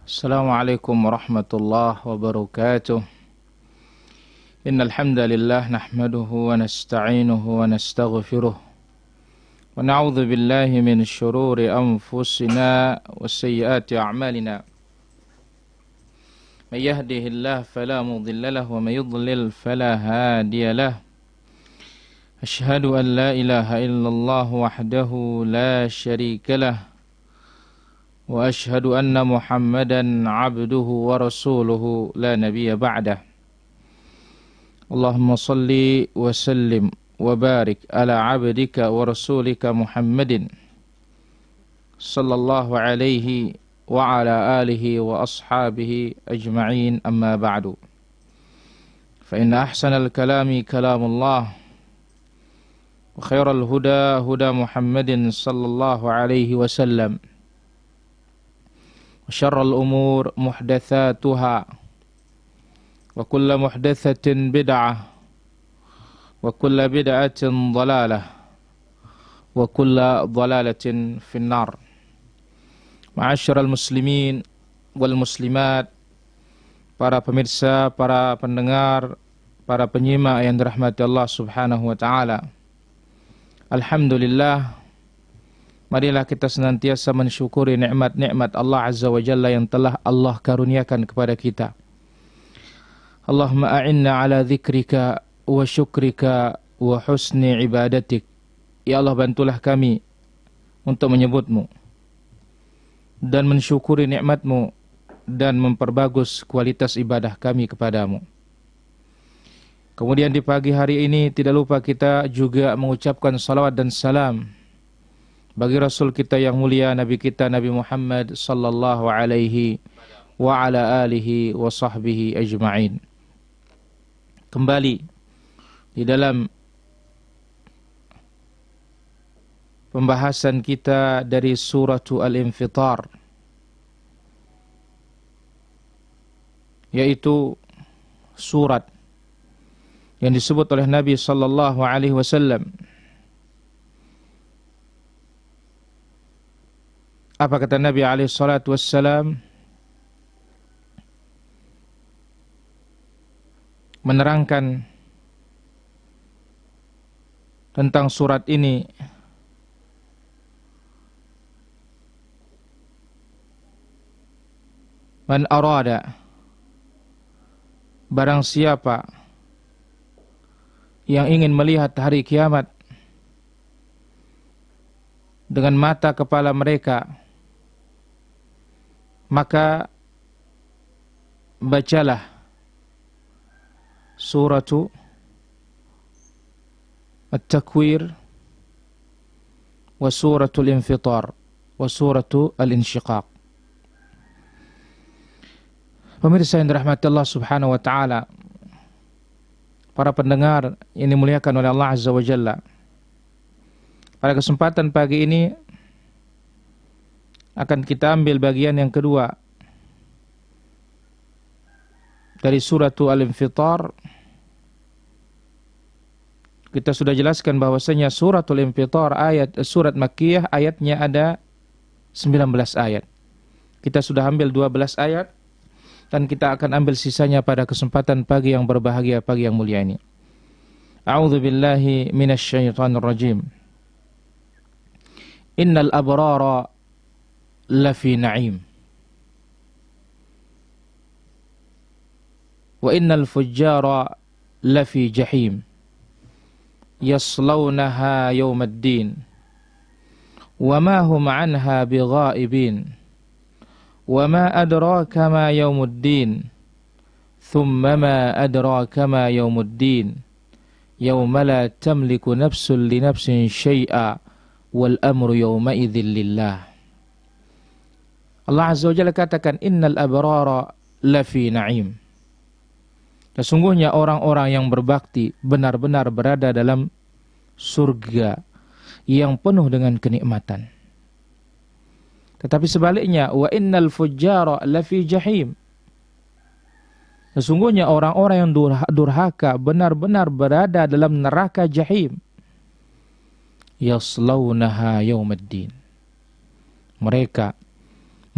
Assalamualaikum warahmatullahi wabarakatuh. Innal hamdalillah nahmaduhu wa nasta'inuhu wa nastaghfiruh wa na'udzu billahi min shururi anfusina wa sayyiati a'malina. May yahdihillahu fala mudilla lahu wa may yudlil fala hadiya lahu. Ashhadu an la ilaha illallah wahdahu la syarika lahu wa ashhadu anna Muhammadan abduhu wa rasuluhu la nabiyya ba'dah. Allahumma salli wa sallim wa barik ala abdika wa rasulika Muhammadin sallallahu alaihi wa ala alihi wa ashabihi ajma'in, amma ba'du. Fa inna ahsanal kalami kalamullah wa khairal huda huda Muhammadin sallallahu alaihi wasallam. Syarrul umur muhdatsatuha wa kullu muhdatsatin bid'ah wa kullu bid'atin dhalalah wa kullu dhalalatin finnar. Ma'asyiral muslimin wal muslimat, para pemirsa, para pendengar, para penyimak yang dirahmati Allah Subhanahu wa taala. Alhamdulillah, marilah kita senantiasa mensyukuri nikmat-nikmat Allah Azza wa Jalla yang telah Allah karuniakan kepada kita. Allahumma a'inna ala dzikrika wa syukrika wa husni ibadatik. Ya Allah, bantulah kami untuk menyebutmu dan mensyukuri nikmatmu dan memperbagus kualitas ibadah kami kepadamu. Kemudian di pagi hari ini tidak lupa kita juga mengucapkan salawat dan salam bagi Rasul kita yang mulia, Nabi kita Nabi Muhammad sallallahu alaihi wa ala alihi wa sahbihi ajma'in. Kembali di dalam pembahasan kita dari surah Al-Infitar, yaitu surat yang disebut oleh Nabi sallallahu alaihi wasallam. Apa kata Nabi alaihi salatu wassalam? Menerangkan tentang surat ini. Man arada, barang siapa yang ingin melihat hari kiamat dengan mata kepala mereka, maka bacalah suratu At-Takwir wa suratul Infitar wa suratu Al-Insyiqaq. Pemirsa yang dirahmati Allah Subhanahu wa taala, para pendengar yang dimuliakan oleh Allah Azza wa Jalla, pada kesempatan pagi ini akan kita ambil bagian yang kedua dari suratu Al-Infitar. Kita sudah jelaskan bahwasanya suratul Infitar surat Makkiyah, ayatnya ada 19 ayat. Kita sudah ambil 12 ayat dan kita akan ambil sisanya pada kesempatan pagi yang berbahagia, pagi yang mulia ini. A'udzu billahi minasy syaithanir rajim. Innal abrara lafi na'im wa innal fujjara lafi jahim yaslawnaha yawmaddin wa ma hum anha bighaibin wa ma adraka ma yawmuddin thumma ma adraka ma yawmuddin yawma la tamliku nafsun li nafsin syai'a wal amru yawma idzin lillah. Allah Azza wa Jalla katakan, innal abrara lafi na'im. Sesungguhnya orang-orang yang berbakti benar-benar berada dalam surga yang penuh dengan kenikmatan. Tetapi sebaliknya, wa innal fujjara lafi jahim. Sesungguhnya orang-orang yang durhaka benar-benar berada dalam neraka jahim. Yaslawnaha yawmaddin. Mereka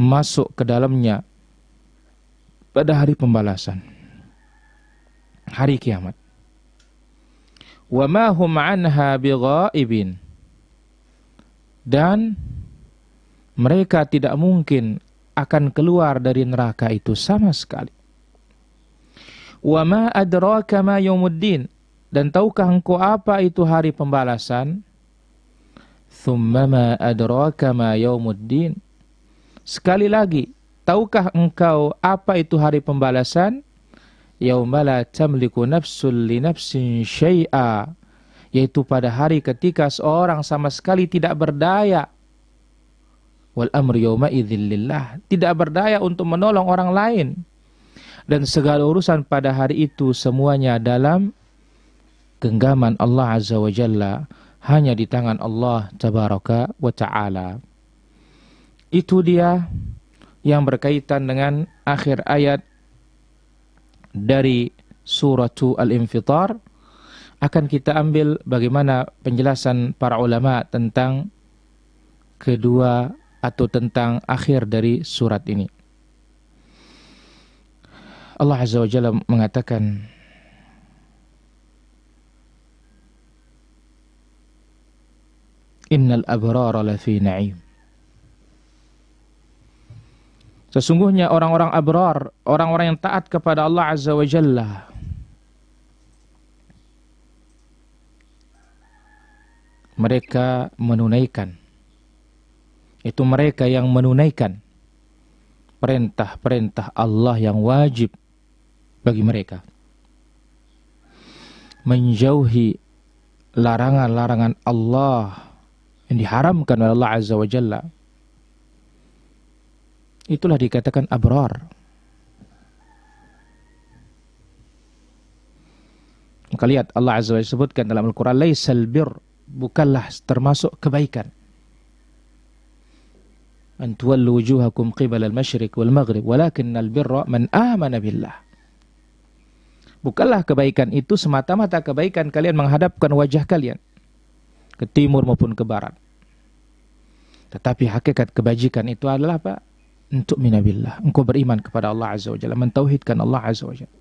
masuk ke dalamnya pada hari pembalasan, hari kiamat. Wa ma hum anha bighaibin, dan mereka tidak mungkin akan keluar dari neraka itu sama sekali. Wa ma adraka ma yaumuddin, dan tahukah engkau apa itu hari pembalasan? Thumma ma adraka ma yaumuddin. Sekali lagi, tahukah engkau apa itu hari pembalasan? Yauma la tamliku nafsun li nafsin syai'a, yaitu pada hari ketika seorang sama sekali tidak berdaya. Wal amru yauma idzil lillah, tidak berdaya untuk menolong orang lain. Dan segala urusan pada hari itu semuanya dalam genggaman Allah Azza wa Jalla, hanya di tangan Allah Tabaraka wa Ta'ala. Itu dia yang berkaitan dengan akhir ayat dari surah Al-Infitar. Akan kita ambil bagaimana penjelasan para ulama tentang kedua atau tentang akhir dari surat ini. Allah Azza wa Jalla mengatakan, Innal abrara lafi na'im. Sesungguhnya orang-orang abrar, orang-orang yang taat kepada Allah Azza wa Jalla, mereka menunaikan, itu mereka yang menunaikan perintah-perintah Allah yang wajib bagi mereka, menjauhi larangan-larangan Allah yang diharamkan oleh Allah Azza wa Jalla. Itulah dikatakan abrar. Maka lihat Allah Azza wa Jalla sebutkan dalam Al-Quran, laisal bir, bukanlah termasuk kebaikan, an tuwallu wujuhakum qibala al-masyriq wal maghrib walakinnal birra man amana billah. Bukanlah kebaikan itu semata-mata kebaikan kalian menghadapkan wajah kalian ke timur maupun ke barat. Tetapi hakikat kebajikan itu adalah apa? Untuk minabillah, engkau beriman kepada Allah Azza wa Jalla, mentauhidkan Allah Azza wa Jalla.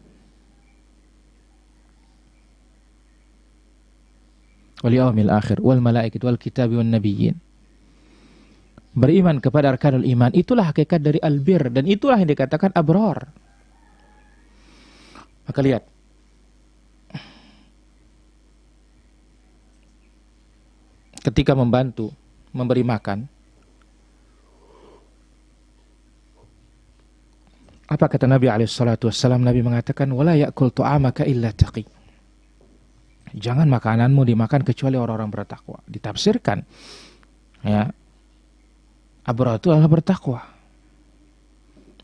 Wal yaumil akhir wal malaikat wal kitabi wan nabiyyin. Beriman kepada arkanul iman, itulah hakikat dari albir, dan itulah yang dikatakan abrar. Maka lihat, ketika membantu, memberi makan, apa kata Nabi SAW? Nabi mengatakan, wala ya'kul tu'amaka illa taqi. Jangan makananmu dimakan kecuali orang-orang bertakwa. Ditafsirkan, ya, abrar itu adalah bertakwa.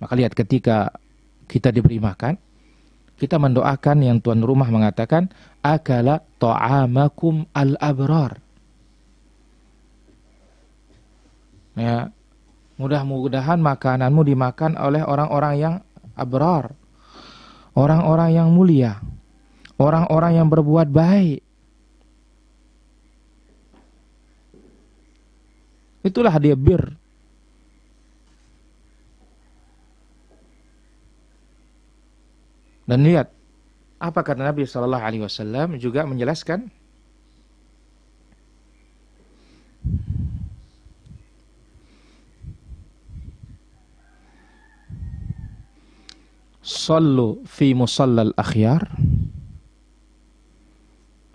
Maka lihat, ketika kita diberi makan, kita mendoakan yang tuan rumah mengatakan, akala ta'amakum al-abrar. Ya, mudah-mudahan makananmu dimakan oleh orang-orang yang abrar, orang-orang yang mulia, orang-orang yang berbuat baik. Itulah dia bir. Dan lihat apa kata Nabi SAW juga menjelaskan, sallu fi musallal akhyar,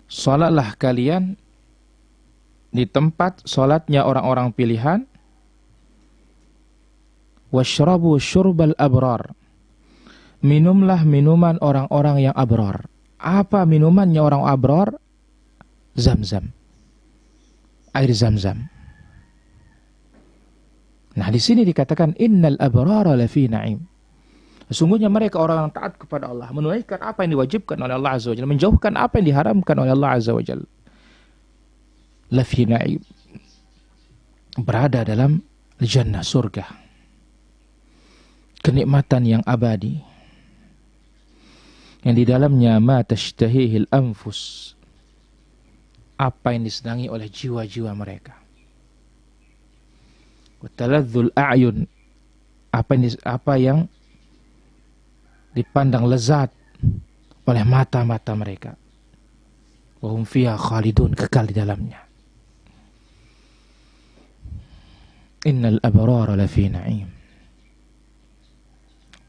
salatlah kalian di tempat salatnya orang-orang pilihan, washrabu syurbal abrar, minumlah minuman orang-orang yang abrar. Apa minumannya orang abrar? Zam-zam, air zam-zam. Nah, di sini dikatakan innal abrara lafi na'im. Sesungguhnya mereka orang yang taat kepada Allah, menunaikan apa yang diwajibkan oleh Allah Azza wa Jalla, menjauhkan apa yang diharamkan oleh Allah Azza wa Jalla. Lafi na'im, berada dalam jannah, surga, kenikmatan yang abadi, yang di dalamnya ma tashtahihil anfus, apa yang disenangi oleh jiwa-jiwa mereka. Wa taladzul a'yun, apa yang dipandang lezat oleh mata-mata mereka. Wa hum fiha khalidun, kekal di dalamnya. Innal abrara lafi na'im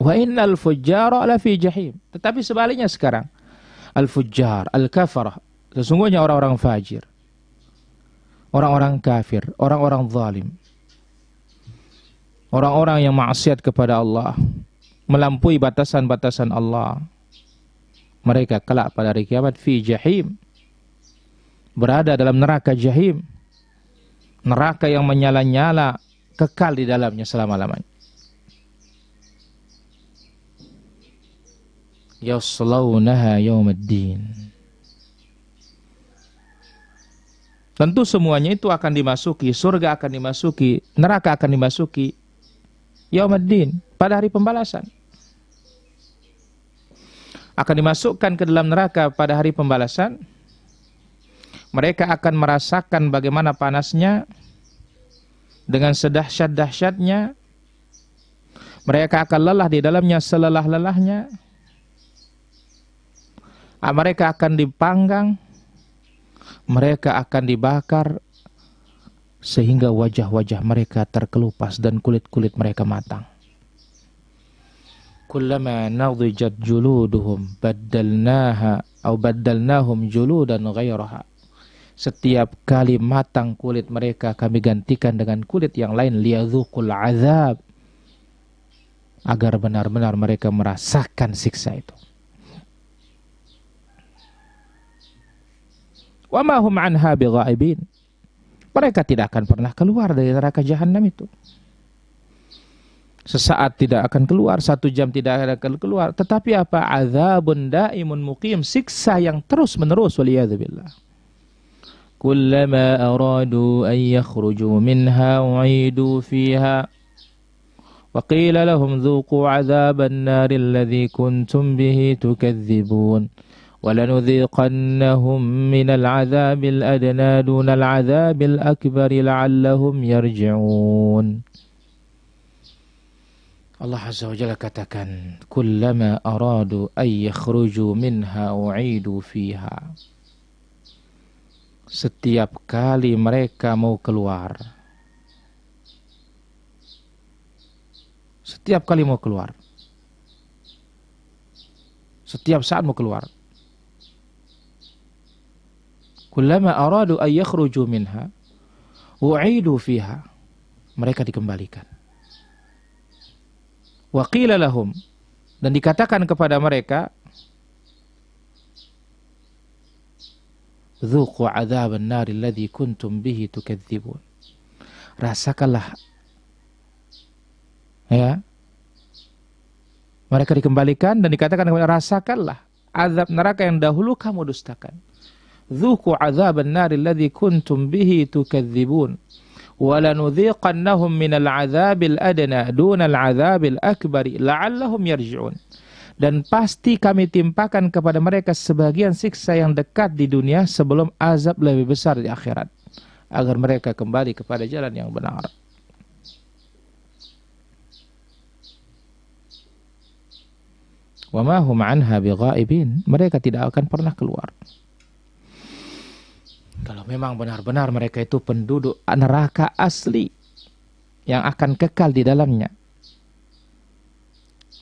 wa innal fujjara lafi jahim. Tetapi sebaliknya sekarang, al-fujjar, al-kafarah, sesungguhnya orang-orang fajir, orang-orang kafir, orang-orang zalim, orang-orang yang maksiat kepada Allah, melampaui batasan-batasan Allah, mereka kelak pada hari kiamat fi jahim, berada dalam neraka jahim, neraka yang menyala-nyala, kekal di dalamnya selama-lamanya. Yaslaunaha yaumiddin. Tentu semuanya itu akan dimasuki, surga akan dimasuki, neraka akan dimasuki yaumiddin, pada hari pembalasan. Akan dimasukkan ke dalam neraka pada hari pembalasan. Mereka akan merasakan bagaimana panasnya dengan sedahsyat-dahsyatnya. Mereka akan lelah di dalamnya selelah-lelahnya. Mereka akan dipanggang, mereka akan dibakar sehingga wajah-wajah mereka terkelupas dan kulit-kulit mereka matang. Kullama nadijat juluduhum baddalnahum juludan ghairaha. Setiap kali matang kulit mereka, kami gantikan dengan kulit yang lain, liyadzuqul azab, agar benar-benar mereka merasakan siksa itu. Wa ma hum anha bighaibin. Mereka tidak akan pernah keluar dari neraka jahanam itu. Sesaat tidak akan keluar, 1 jam tidak akan keluar. Tetapi apa? Azabun daimun muqim, siksa yang terus menerus, waliyadzubillah. Kullama aradu an yakhruju minha u'idu fiha wa qila lahum dhuqu azaban nari alladhi kuntum bihi tukadzibun. وَلَنُذِيقَنَّهُمْ مِنَ الْعَذَابِ الْأَدْنَى دُونَ الْعَذَابِ الْأَكْبَرِ لَعَلَّهُمْ يَرْجِعُونَ. Allah Azza wa Jalla katakan, kullama aradu ay yakhruju minha u'idu fiha. Setiap kali mereka mau keluar, setiap kali mau keluar, setiap saat mau keluar, kullama aradu ay yakhruju minha u'idu fiha, mereka dikembalikan. Wa qila lahum, dan dikatakan kepada mereka, dzuqu adzaban nari alladzi kuntum bihi tukadzibun. Rasakanlah, ya, mereka dikembalikan dan dikatakan kepada, rasakanlah azab neraka yang dahulu kamu dustakan. Dzuqu adzaban nari alladzi kuntum bihi tukadzibun. وَلَنُذِيقَنَّهُمْ مِنَ الْعَذَابِ الْأَدْنَى دُونَ الْعَذَابِ الْأَكْبَرِ لَعَلَّهُمْ يَرْجِعُونَ. Dan pasti kami timpakan kepada mereka sebagian siksa yang dekat di dunia sebelum azab lebih besar di akhirat, agar mereka kembali kepada jalan yang benar. وَمَا هُمْ عَنْهَا بِغَائِبِينَ. Mereka tidak akan pernah keluar. Kalau memang benar-benar mereka itu penduduk neraka asli yang akan kekal di dalamnya,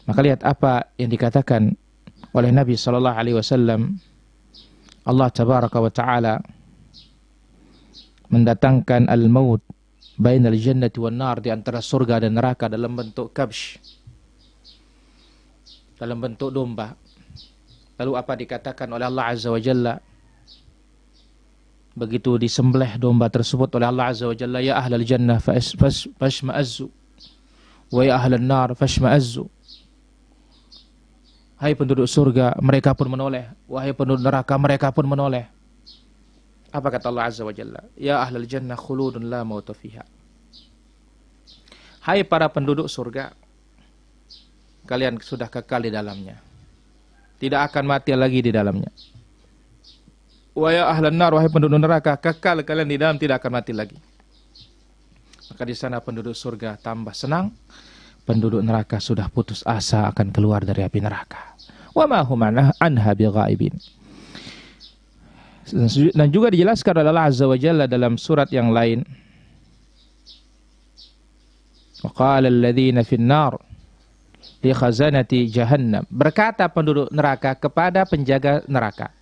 maka lihat apa yang dikatakan oleh Nabi SAW. Allah Tabaraka wa Ta'ala mendatangkan al-maut bainal jannati wan nar, di antara surga dan neraka, dalam bentuk kabsh, dalam bentuk domba. Lalu apa dikatakan oleh Allah Azza wa Jalla begitu disembelih domba tersebut oleh Allah Azza wa Jalla? Ya ahlal jannah fashma'azzu wa ya ahlan nar fashma'azzu. Hai penduduk surga, mereka pun menoleh. Wahai penduduk neraka, mereka pun menoleh. Apa kata Allah Azza wa Jalla? Ya ahlal jannah khuludun la mauta fiha. Hai para penduduk surga, kalian sudah kekal di dalamnya, tidak akan mati lagi di dalamnya. Wa ya ahlan nar, wahai penduduk neraka, kekal kalian di dalam, tidak akan mati lagi. Maka di sana penduduk surga tambah senang, penduduk neraka sudah putus asa akan keluar dari api neraka. Wa ma hum anha bighaibin. Dan juga dijelaskan oleh Allah Azza wa Jalla dalam surat yang lain. Wa qala alladhina fin nar li khazanati jahannam. Berkata penduduk neraka kepada penjaga neraka,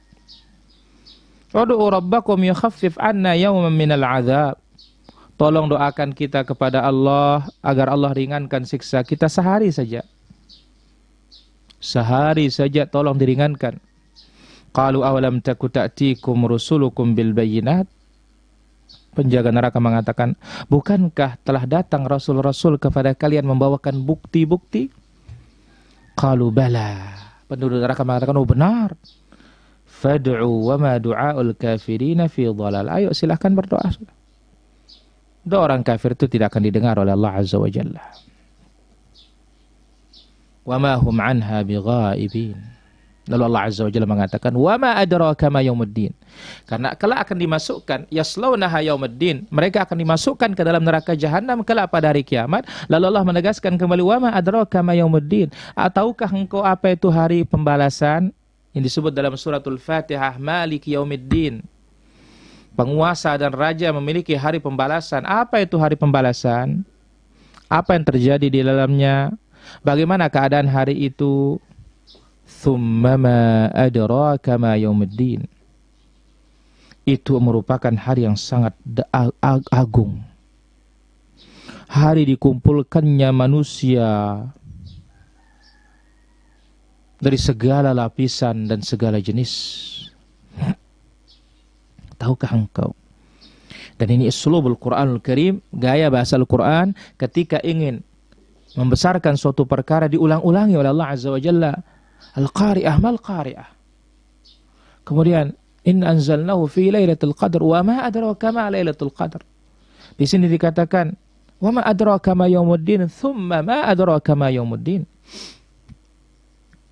Ud'u rabbakum yukhaffif anna yawman minal azab. Tolong doakan kita kepada Allah agar Allah ringankan siksa kita sehari saja. Sehari saja tolong diringankan. Qalu awalam taku ta'tikum rusulukum bil bayyinat. Penjaga neraka mengatakan, bukankah telah datang rasul-rasul kepada kalian membawakan bukti-bukti? Qalu bala. Penduduk neraka mengatakan, oh benar. Fad'u wa ma du'aul kafirina fi dhalal. Ayo silahkan berdoa. Doa orang kafir itu tidak akan didengar oleh Allah Azza wa Jalla. Wa ma hum anha bighaibin. Lalu Allah Azza wa Jalla mengatakan, wa ma adraka ma yaumuddin. Karena kelak akan dimasukkan, yaslaunaha yaumuddin. Mereka akan dimasukkan ke dalam neraka jahanam kelak pada hari kiamat. Lalu Allah menegaskan kembali, wa ma adraka ma yaumuddin. Ataukah engkau apa itu hari pembalasan? Yang disebut dalam suratul Fatihah, Maliki Yaumiddin. Penguasa dan raja memiliki hari pembalasan. Apa itu hari pembalasan? Apa yang terjadi di dalamnya? Bagaimana keadaan hari itu? Thumma ma adraka ma yaumuddin. Itu merupakan hari yang sangat agung. Hari dikumpulkannya manusia dari segala lapisan dan segala jenis. Tahukah engkau? Dan ini uslubul Qur'anul Karim, gaya bahasa Al-Quran ketika ingin membesarkan suatu perkara diulang-ulangi oleh Allah Azza wa Jalla. Al-Qari'ah mal Qari'ah. Kemudian in anzalnahu fi lailatul qadr wa ma adraka ma lailatul qadr. Di sini dikatakan wa ma adraka ma yaumuddin thumma ma adraka ma yaumuddin.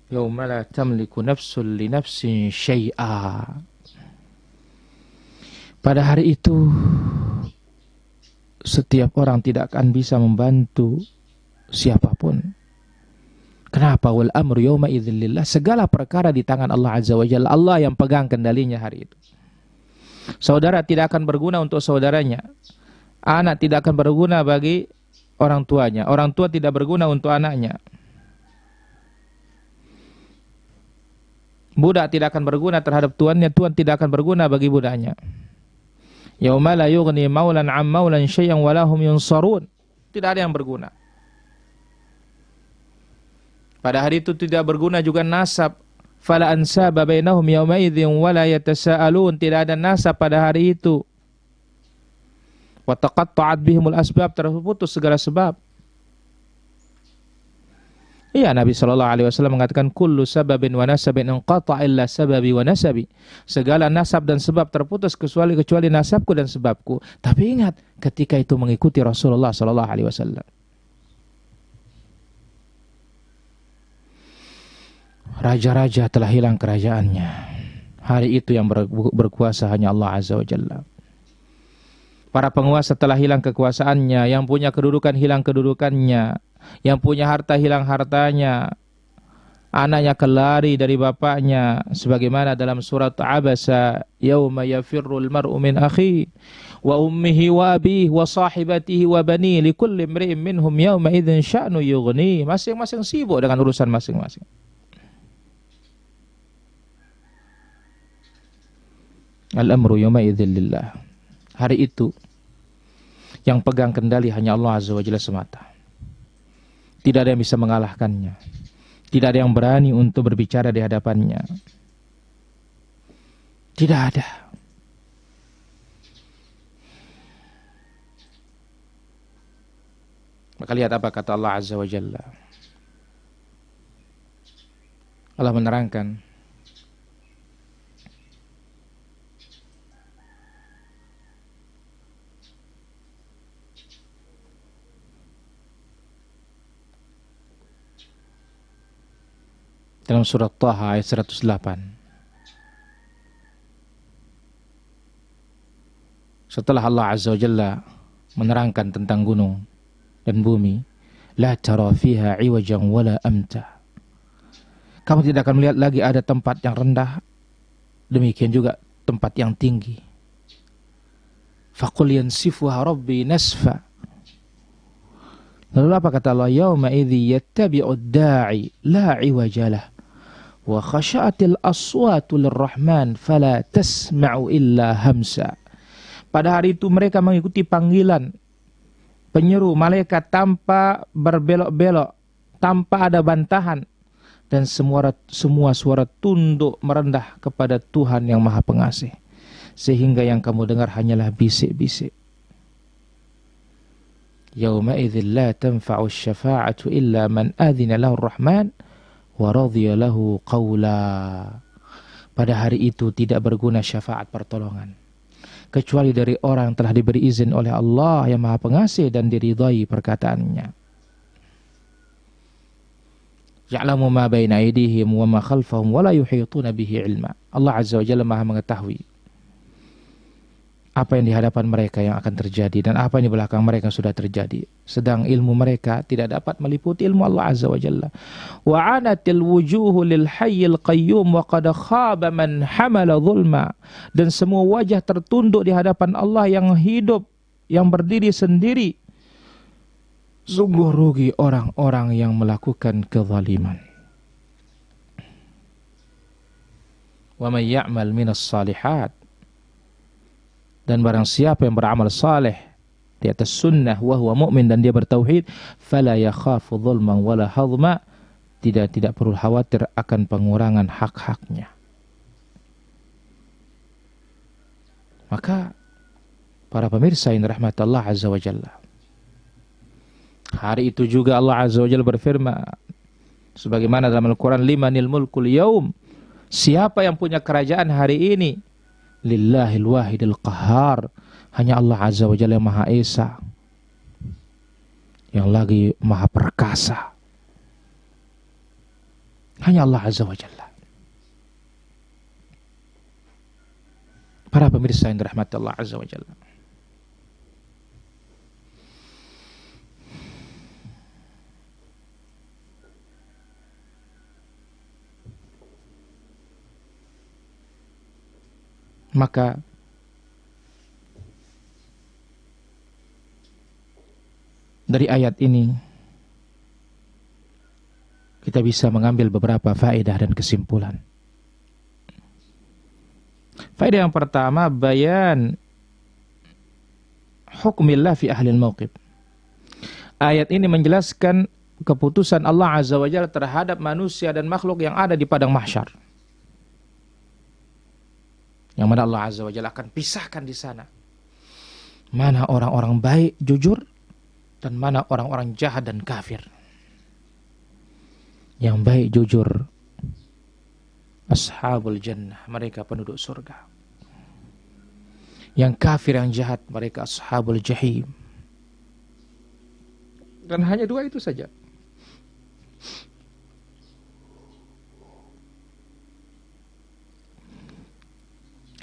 Yauma la tamliku nafsun li nafsin syai'a. Pada hari itu setiap orang tidak akan bisa membantu siapapun. Kenapa? Wal amru yawma idzin lillah. Segala perkara di tangan Allah Azza wa Jalla. Allah yang pegang kendalinya hari itu. Saudara tidak akan berguna untuk saudaranya. Anak tidak akan berguna bagi orang tuanya. Orang tua tidak berguna untuk anaknya. Budak tidak akan berguna terhadap tuannya. Tuan tidak akan berguna bagi budaknya. Yauma la yughni maulan 'an maulan syai'an wa lahum yunsarun. Tidak ada yang berguna. Pada hari itu tidak berguna juga nasab. Fala ansaba bainahum yauma idzin wa la yatasaalun. Tidak ada nasab pada hari itu. Wa taqatta'at bihimul asbab. Terputus segala sebab. Iya, Nabi SAW mengatakan kullu sababin wa nasabin inqata' illa sababi wa nasabi. Segala nasab dan sebab terputus kecuali nasabku dan sebabku. Tapi ingat, ketika itu mengikuti Rasulullah SAW. Raja-raja telah hilang kerajaannya. Hari itu yang berkuasa hanya Allah Azza wa Jalla. Para penguasa telah hilang kekuasaannya. Yang punya kedudukan hilang kedudukannya. Yang punya harta hilang hartanya. Anaknya kelari dari bapaknya. Sebagaimana dalam surat Abasa. Yawma yafirrul mar'u min akhi. Wa ummihi wa abih. Wa sahibatihi wa bani. Likulli mri'in minhum yawma idhin sya'nu yughni. Masing-masing sibuk dengan urusan masing-masing. Al-amru yawma idhin lillah. Hari itu yang pegang kendali hanya Allah Azza wa Jalla semata. Tidak ada yang bisa mengalahkannya. Tidak ada yang berani untuk berbicara di hadapannya. Tidak ada. Maka lihat apa kata Allah Azza wa Jalla. Allah menerangkan dalam surat Taha ayat 108. Setelah Allah Azza wa Jalla menerangkan tentang gunung dan bumi, La tara fiha iwajan wala amta. Kamu tidak akan melihat lagi ada tempat yang rendah, demikian juga tempat yang tinggi. Faqul yansifuha rabbi nasfa. Lalu apa kata Allah? Yawma idzi yattabi'ud da'i la iwajalah wa khasha'atil aswatu lirrahman fala tasma'u illa hamsa. Pada hari itu mereka mengikuti panggilan penyeru malaikat tanpa berbelok-belok, tanpa ada bantahan, dan semua suara tunduk merendah kepada Tuhan yang Maha Pengasih, sehingga yang kamu dengar hanyalah bisik-bisik. Yauma idzin la tanfa'u syafa'atu illa man adzina lahu ar-rahman wa radhiya lahu qawla. Pada hari itu tidak berguna syafaat pertolongan kecuali dari orang yang telah diberi izin oleh Allah yang Maha Pengasih dan diridhai perkataannya. Ya'lamu ma baina aydihim wa ma khalfahum wa la yuhituna bihi ilma. Allah Azza wa Jalla Maha mengetahui apa yang di hadapan mereka yang akan terjadi dan apa yang di belakang mereka sudah terjadi. Sedang ilmu mereka tidak dapat meliputi ilmu Allah Azza wa Jalla. Wa 'anatil wujuhu lil hayyil qayyum wa qad khaba man hamala zulma. Dan semua wajah tertunduk di hadapan Allah yang hidup, yang berdiri sendiri. Sungguh rugi orang-orang yang melakukan kezaliman. Wa may ya'mal minas salihat. Dan barang siapa yang beramal saleh di atas sunnah wa huwa mu'min dan dia bertauhid, fala yakhafu dhulman wala hadma, tidak perlu khawatir akan pengurangan hak-haknya. Maka para pemirsa yang dirahmati Allah Azza wa Jalla, hari itu juga Allah Azza wa Jalla berfirman sebagaimana dalam Al-Quran, limanil mulkul yaum, siapa yang punya kerajaan hari ini? Lillahil wahidil qahar, hanya Allah Azza wa Jalla yang Maha Esa, yang lagi Maha Perkasa. Hanya Allah Azza wa Jalla. Para pemirsa yang dirahmati Allah Azza wa Jalla, maka dari ayat ini kita bisa mengambil beberapa faedah dan kesimpulan. Faedah yang pertama, bayan hukmillah fi ahlil mauqif. Ayat ini menjelaskan keputusan Allah Azza wa Jalla terhadap manusia dan makhluk yang ada di padang mahsyar, yang mana Allah Azza wa Jalla akan pisahkan di sana mana orang-orang baik, jujur, dan mana orang-orang jahat dan kafir. Yang baik, jujur, ashabul jannah, mereka penduduk surga. Yang kafir, yang jahat, mereka ashabul jahim. Dan hanya dua itu saja.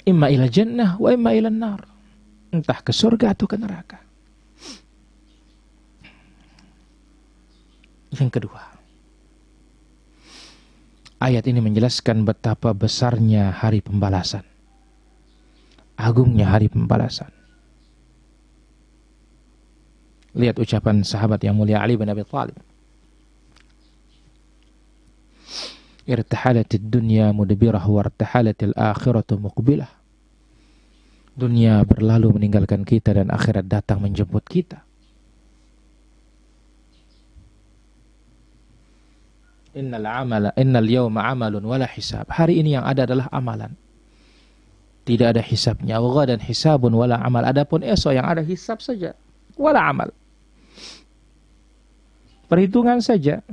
Imma ila jannah wa imma ila nar. Entah ke surga atau ke neraka. Yang kedua, ayat ini menjelaskan betapa besarnya hari pembalasan, agungnya hari pembalasan. Lihat ucapan sahabat yang mulia Ali bin Abi Thalib. Irtahalatid dunya mudbirah wa irtahalatil akhiratu muqbilah. Dunia berlalu meninggalkan kita dan akhirat datang menjemput kita. Innal yawma amalun wala hisab. Hari ini yang ada adalah amalan, tidak ada hisabnya. Wa ghadan hisabun wala amal. Adapun esok yang ada hisab saja, wala amal, perhitungan saja.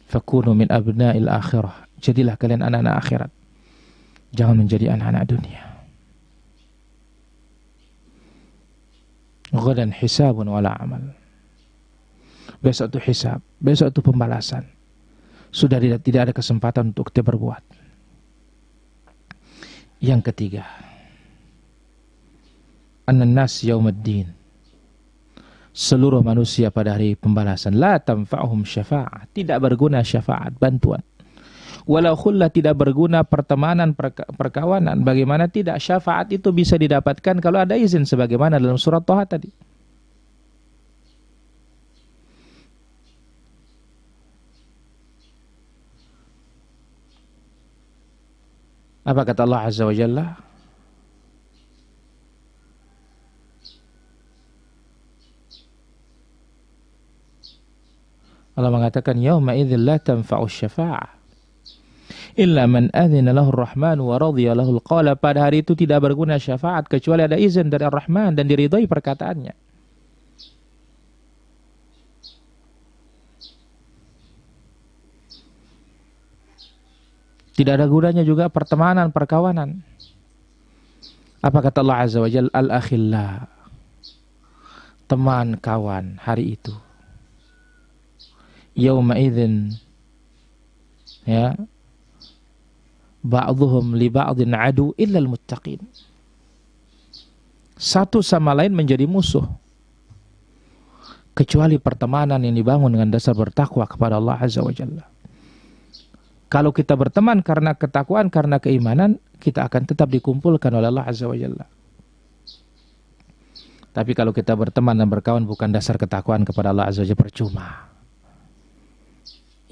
Fakunu min abna'il akhirah. Jadilah kalian anak-anak akhirat, jangan menjadi anak-anak dunia. Ghadan hisabun wala amal. Besok itu hisab, besok itu pembalasan. Sudah tidak ada kesempatan untuk kita berbuat. Yang ketiga, an-nas yaumiddin. seluruh manusia pada hari pembalasan. La tanfa'hum syafa'ah, tidak berguna syafaat, bantuan. Walau khullah, tidak berguna pertemanan, perkawanan. Bagaimana tidak, syafaat itu bisa didapatkan kalau ada izin, sebagaimana dalam surat Thaha tadi. Apa kata Allah Azza wa Jalla? Allah mengatakan, yauma idzin la tanfa'u syafa'ah illa man adzina lahu ar-rahman wa radiya lahu al-qawla. Pada hari itu tidak berguna syafaat kecuali ada izin dari Ar-Rahman dan diridhai perkataannya. Tidak ada gunanya juga pertemanan, perkawanan. Apa kata Allah Azza wa Jalla? Al-akhilla, teman, kawan hari itu. Yauma idzin, ya, ba'dhuhum li ba'dhin adu illal muttaqin. Satu sama lain menjadi musuh kecuali pertemanan yang dibangun dengan dasar bertakwa kepada Allah Azza wa Jalla. Kalau kita berteman karena ketakwaan, karena keimanan, kita akan tetap dikumpulkan oleh Allah Azza wa Jalla. Tapi kalau kita berteman dan berkawan bukan dasar ketakwaan kepada Allah Azza wa Jalla, percuma.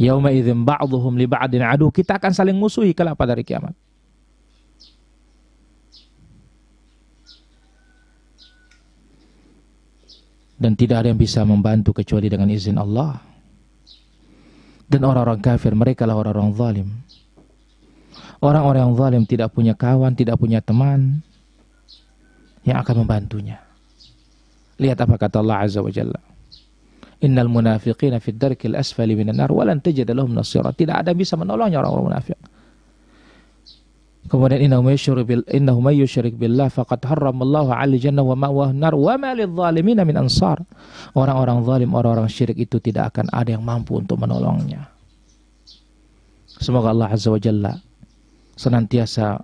Yauma idzin ba'dhuhum li ba'din adu, kita akan saling musuhi kelak pada hari kiamat. Dan tidak ada yang bisa membantu kecuali dengan izin Allah. Dan orang-orang kafir, mereka lah orang-orang zalim. Orang-orang yang zalim tidak punya kawan, tidak punya teman yang akan membantunya. Lihat apa kata Allah Azza wa Jalla. Innal munafiqina fid darkil asfali minan nar wa lan tajid lahum nasira. Tidak ada bisa menolongnya orang-orang munafik. Kemudian innahu may yusyrik billah faqad harramallahu 'alal jannah wa ma'wahu nar wa ma lidh dhalimin min ansar. Orang-orang zalim, orang-orang syirik itu tidak akan ada yang mampu untuk menolongnya. Semoga Allah Azza wa Jalla senantiasa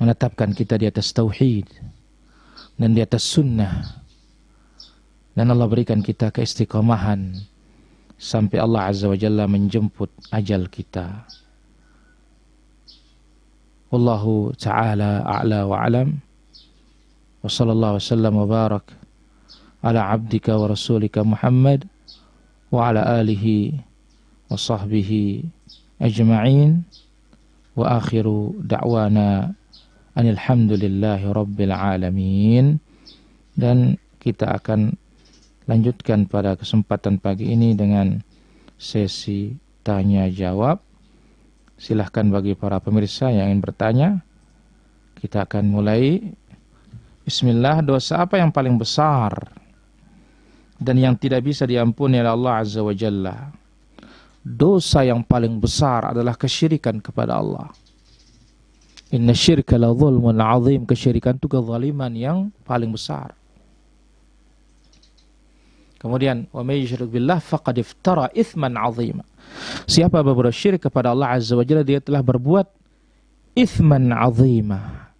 menetapkan kita di atas tauhid dan di atas sunnah. Dan Allah berikan kita keistiqomahan sampai Allah Azza wa Jalla menjemput ajal kita. Wallahu ta'ala a'la wa alam. Wa sallallahu wasallam wa barak ala abdika wa rasulika Muhammad wa ala alihi wa sahbihi ajma'in. Wa akhiru da'wana anilhamdulillahi rabbil alamin. Dan kita akan lanjutkan pada kesempatan pagi ini dengan sesi tanya jawab. Silahkan bagi para pemirsa yang ingin bertanya. Kita akan mulai. Bismillah, dosa apa yang paling besar dan yang tidak bisa diampuni oleh Allah Azza wa Jalla? Dosa yang paling besar adalah kesyirikan kepada Allah. Inna syirka la zulmun azim. Kesyirikan itu kezaliman yang paling besar. Kemudian wa may yusyrik billah faqad iftara itsman 'azima. Siapa berbuat syirik kepada Allah Azza wa Jalla, dia telah berbuat itsman 'azima,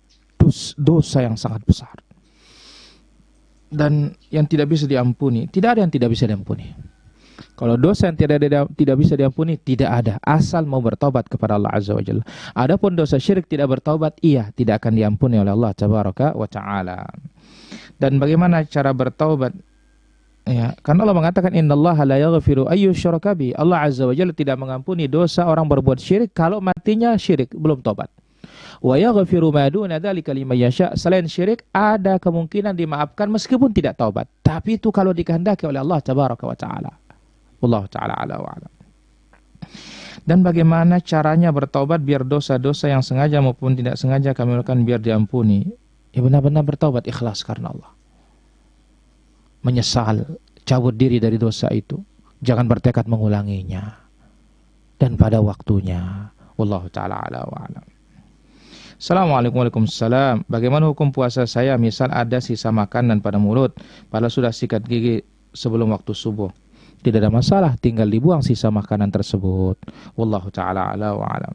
dosa yang sangat besar. Dan yang tidak bisa diampuni, tidak ada yang tidak bisa diampuni. Kalau dosa yang tidak bisa diampuni, tidak ada, asal mau bertobat kepada Allah Azza wa Jalla. Adapun dosa syirik tidak bertobat, iya, tidak akan diampuni oleh Allah Tabaraka wa Ta'ala. Dan bagaimana cara bertaubat? Ya, karena Allah mengatakan innallaha la yaghfiru ayyusyraka bi. Allah Azza wa Jalla tidak mengampuni dosa orang berbuat syirik kalau matinya syirik, belum tobat. Wa yaghfiru ma duna dzalika liman yasha. Selain syirik ada kemungkinan dimaafkan meskipun tidak taubat. Tapi itu kalau dikehendaki oleh Allah Tabaraka wa Ta'ala. Wallahu ta'ala ala wa alam. Dan bagaimana caranya bertaubat biar dosa-dosa yang sengaja maupun tidak sengaja kami lakukan biar diampuni? Ya, benar-benar bertaubat ikhlas karena Allah. Menyesal, cabut diri dari dosa itu. Jangan bertekad mengulanginya. Dan pada waktunya. Wallahu ta'ala ala wa alam. Assalamualaikum warahmatullahi wabarakatuh. Bagaimana hukum puasa saya misal ada sisa makanan pada mulut padahal sudah sikat gigi sebelum waktu subuh? Tidak ada masalah, tinggal dibuang sisa makanan tersebut. Wallahu ta'ala ala wa alam.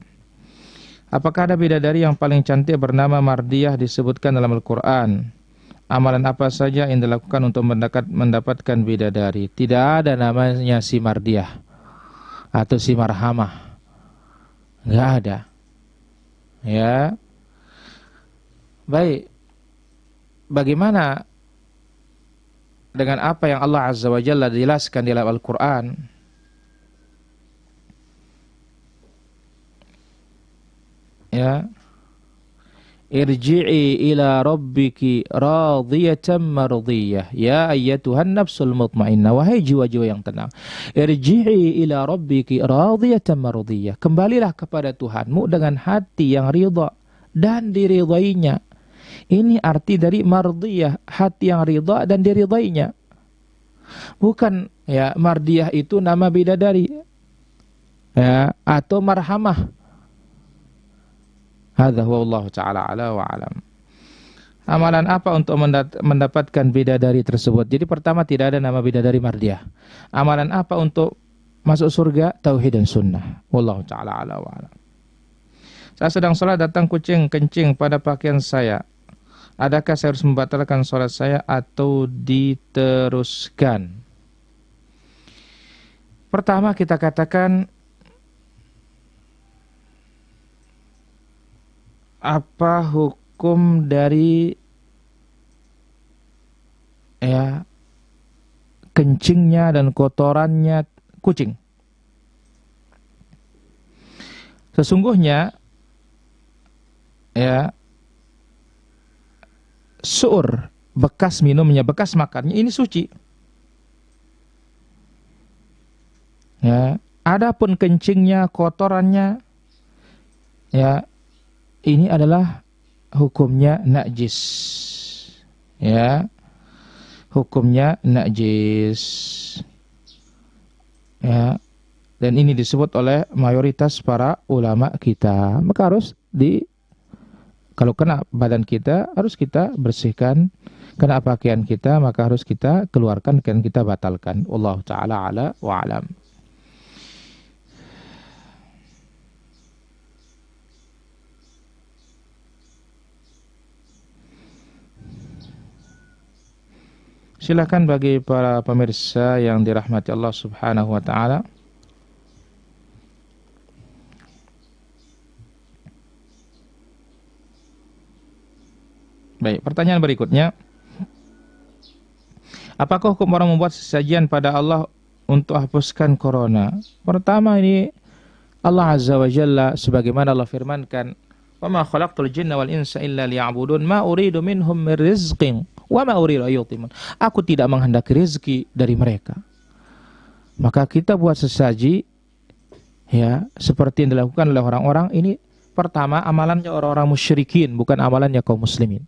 Apakah ada bidadari yang paling cantik bernama Mardiyah disebutkan dalam Al-Quran? Amalan apa saja yang dilakukan untuk mendapatkan bidadari? Tidak ada namanya si Mardiah atau si Marhamah. Enggak ada. Ya. Baik. Bagaimana dengan apa yang Allah Azza wa Jalla jelaskan di dalam Al-Qur'an? Ya. Irji'i ila rabbiki radiyatan mardiyah ya ayyatuhan nafsul mutmainnah, wahai jiwa-jiwa yang tenang. Irji'i ila rabbiki radiyatan mardiyah, kembalilah kepada Tuhanmu dengan hati yang ridha dan diridainya. Ini arti dari mardiyah, hati yang ridha dan diridainya. Bukan ya mardiyah itu nama bidadari ya atau marhamah. Hadza huwa Allah taala ala wa alam. Amalan apa untuk mendapatkan bidadari tersebut? Jadi pertama, tidak ada nama bidadari Mardiah. Amalan apa untuk masuk surga? Tauhid dan sunnah. Wallahu taala ala wa alam. Saya sedang sholat, datang kucing kencing pada pakaian saya. Adakah saya harus membatalkan sholat saya atau diteruskan? Pertama kita katakan, apa hukum dari ya kencingnya dan kotorannya kucing? Sesungguhnya ya suur, bekas minumnya, bekas makannya ini suci. Ya, adapun kencingnya, kotorannya ya ini adalah hukumnya najis. Ya. Hukumnya najis. Ya. Dan ini disebut oleh mayoritas para ulama kita. Maka harus kalau kena badan kita harus kita bersihkan, kena pakaian kita maka harus kita keluarkan dan kita batalkan. Wallahu taala ala wa alam. Silakan bagi para pemirsa yang dirahmati Allah Subhanahu wa taala. Baik, pertanyaan berikutnya. Apakah hukum orang membuat sesajian pada Allah untuk hapuskan corona? Pertama, ini Allah Azza wa Jalla sebagaimana Allah firmankan, "Wa ma khalaqtul jinna wal insa illa liya'budun ma uridu minhum min rizqin wa ma uridu ayyutimun." Aku tidak menghendaki rezeki dari mereka. Maka kita buat sesaji ya seperti yang dilakukan oleh orang-orang ini. Pertama, amalannya orang-orang musyrikin, bukan amalannya kaum muslimin.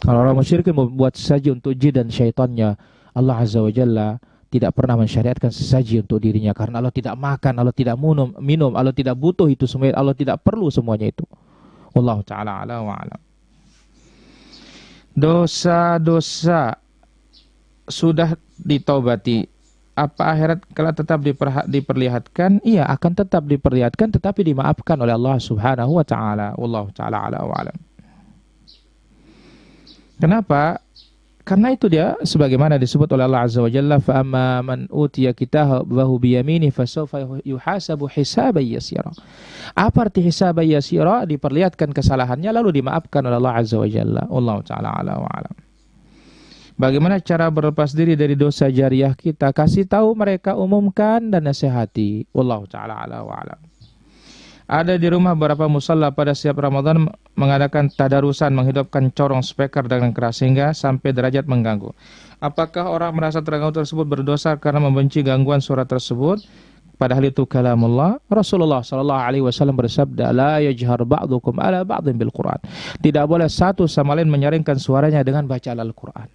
Kalau orang musyrikin membuat sesaji untuk jin dan syaitannya, Allah Azza wa Jalla tidak pernah mensyariatkan sesaji untuk dirinya, karena Allah tidak makan, Allah tidak minum, Allah tidak butuh itu semua, Allah tidak perlu semuanya itu. Wallahu taala ala wa alam. Dosa-dosa sudah ditaubati, apa akhirat kalau tetap diperlihatkan? Iya, akan tetap diperlihatkan, tetapi dimaafkan oleh Allah Subhanahu wa taala. Wallahu taala ala wa alam. Kenapa? Karena itu dia sebagaimana disebut oleh Allah Azza wa Jalla, fa amma man utiya kitabahu bi yaminihi fasawfa yuhasabu hisaban yasira. Apa arti hisaban yasira? Diperlihatkan kesalahannya lalu dimaafkan oleh Allah Azza wa Jalla. Wallahu taala ala wa alam. Bagaimana cara berlepas diri dari dosa jariah kita? Kasih tahu mereka, umumkan dan nasihati. Wallahu taala ala wa alam. Ada di rumah beberapa musalla pada setiap Ramadan mengadakan tadarusan, menghidupkan corong speaker dengan keras sehingga sampai derajat mengganggu. Apakah orang merasa terganggu tersebut berdosa karena membenci gangguan suara tersebut? Padahal itu kalamullah. Rasulullah sallallahu alaihi wasallam bersabda, "La yajhar ba'dukum ala ba'din bil Qur'an." Tidak boleh satu sama lain menyaringkan suaranya dengan baca Al-Qur'an.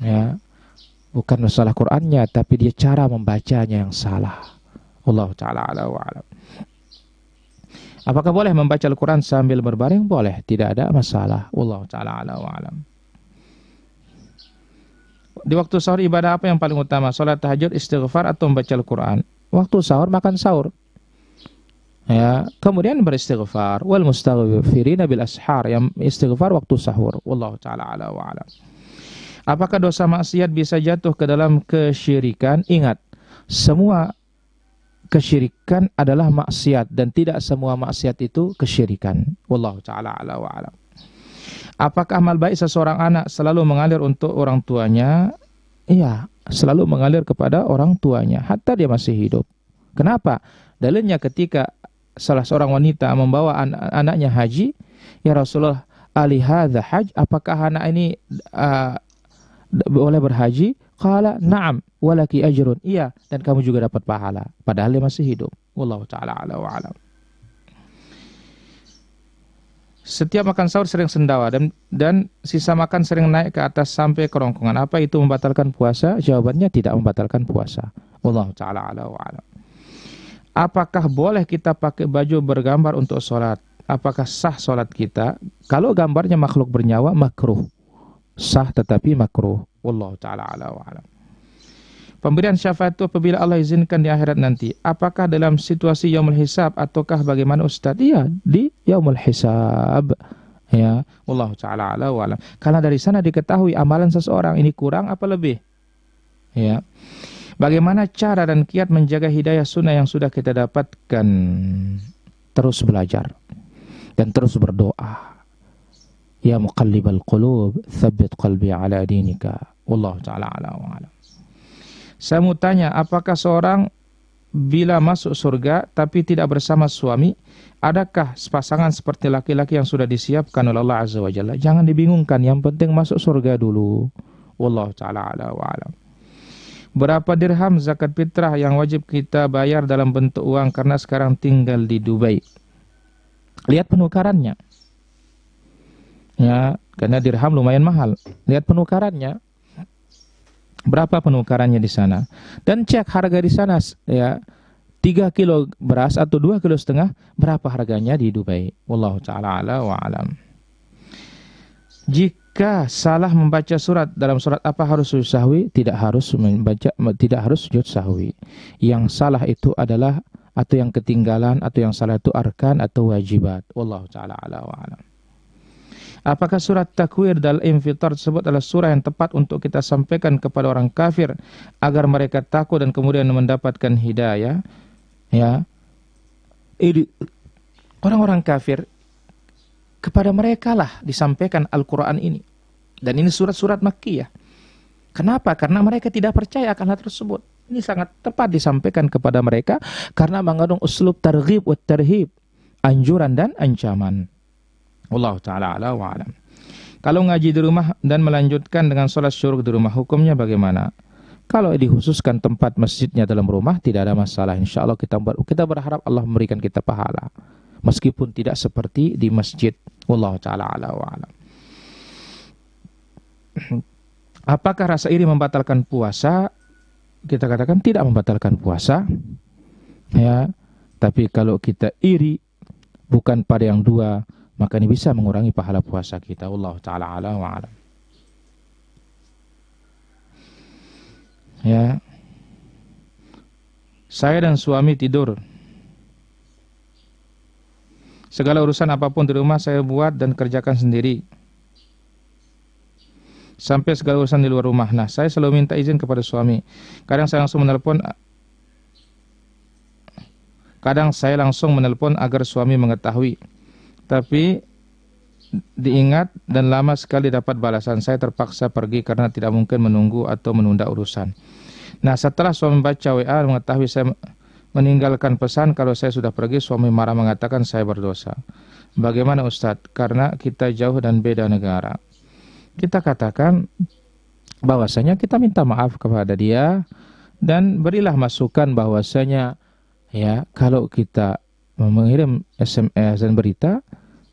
Ya. Bukan masalah Qur'annya, tapi dia cara membacanya yang salah. Allah taala ala wa alam. Apakah boleh membaca Al-Quran sambil berbaring? Boleh, tidak ada masalah. Allah taala ala wa alam. Di waktu sahur ibadah apa yang paling utama? Salat tahajud, istighfar atau membaca Al-Quran? Waktu sahur makan sahur. Ya, kemudian beristighfar, wal mustaghfirina bil ashar, yang istighfar waktu sahur. Wallahu taala ala wa alam. Apakah dosa maksiat bisa jatuh ke dalam kesyirikan? Ingat, semua kesyirikan adalah maksiat dan tidak semua maksiat itu kesyirikan. Wallahu taala ala wa alam. Apakah amal baik seseorang anak selalu mengalir untuk orang tuanya? Iya, selalu mengalir kepada orang tuanya hatta dia masih hidup. Kenapa? Dalilnya ketika salah seorang wanita membawa anaknya haji, ya Rasulullah, ali hadza haj, apakah anak ini boleh berhaji? Qala na'am walaki ajrun. Iya, dan kamu juga dapat pahala padahal dia masih hidup. Wallahu taala ala wa alam. Setiap makan sahur sering sendawa dan sisa makan sering naik ke atas sampai kerongkongan. Apa itu membatalkan puasa? Jawabannya tidak membatalkan puasa. Wallahu taala ala wa alam. Apakah boleh kita pakai baju bergambar untuk sholat? Apakah sah sholat kita? Kalau gambarnya makhluk bernyawa, makruh. Sah tetapi makruh. Wallahu ta'ala ala wa alam. Pemberian syafaat itu apabila Allah izinkan di akhirat nanti. Apakah dalam situasi yaumul hisab ataukah bagaimana Ustaz? Iya, di yaumul hisab. Ya, wallahu ta'ala ala wa alam. Karena dari sana diketahui amalan seseorang ini kurang apa lebih. Ya. Bagaimana cara dan kiat menjaga hidayah sunnah yang sudah kita dapatkan? Terus belajar dan terus berdoa. Ya muqallibal qulub, tsabbit qalbi ala dinika. Wallahu ta'ala ala wa alam. Saya mau tanya, apakah seorang bila masuk surga tapi tidak bersama suami, adakah pasangan seperti laki-laki yang sudah disiapkan oleh Allah Azza wa Jalla? Jangan dibingungkan, yang penting masuk surga dulu. Wallahu ta'ala ala wa alam. Berapa dirham zakat fitrah yang wajib kita bayar dalam bentuk uang karena sekarang tinggal di Dubai? Lihat penukarannya. Ya, karena dirham lumayan mahal. Lihat penukarannya. Berapa penukarannya di sana? Dan cek harga di sana, ya. 3 kilo beras atau 2,5 kilo, berapa harganya di Dubai? Wallahu ta'ala ala wa alam. Jika salah membaca surat dalam surat apa harus sujud sahwi? Tidak harus sujud sahwi. Yang salah itu adalah atau yang ketinggalan atau yang salah itu arkan atau wajibat. Wallahu ta'ala ala wa alam. Apakah surat Takwir dan Infitar tersebut adalah surah yang tepat untuk kita sampaikan kepada orang kafir agar mereka takut dan kemudian mendapatkan hidayah? Ya. Orang-orang kafir, kepada mereka lah disampaikan Al-Quran ini. Dan ini surat-surat Makkiyah. Kenapa? Karena mereka tidak percaya akan hal tersebut. Ini sangat tepat disampaikan kepada mereka karena mengandung uslub targhib wa tarhib, anjuran dan ancaman. Wallahu ta'ala ala wa alam. Kalau ngaji di rumah dan melanjutkan dengan sholat syuruk di rumah, hukumnya bagaimana? Kalau dikhususkan tempat masjidnya dalam rumah, tidak ada masalah. Insya Allah kita berharap Allah memberikan kita pahala. Meskipun tidak seperti di masjid. Wallahu ta'ala ala wa alam. Apakah rasa iri membatalkan puasa? Kita katakan tidak membatalkan puasa. Ya, tapi kalau kita iri bukan pada yang dua, maka ini bisa mengurangi pahala puasa kita. Wallahu ta'ala ala wa alam. Ya. Saya dan suami tidur. Segala urusan apapun di rumah saya buat dan kerjakan sendiri. Sampai segala urusan di luar rumah. Nah, saya selalu minta izin kepada suami. Kadang saya langsung menelpon agar suami mengetahui. Tapi diingat dan lama sekali dapat balasan. Saya terpaksa pergi karena tidak mungkin menunggu atau menunda urusan. Nah, setelah suami baca WA mengetahui saya meninggalkan pesan kalau saya sudah pergi, suami marah mengatakan saya berdosa. Bagaimana Ustadz? Karena kita jauh dan beda negara. Kita katakan bahwasanya kita minta maaf kepada dia dan berilah masukan bahwasanya ya kalau kita mengirim SMS dan berita,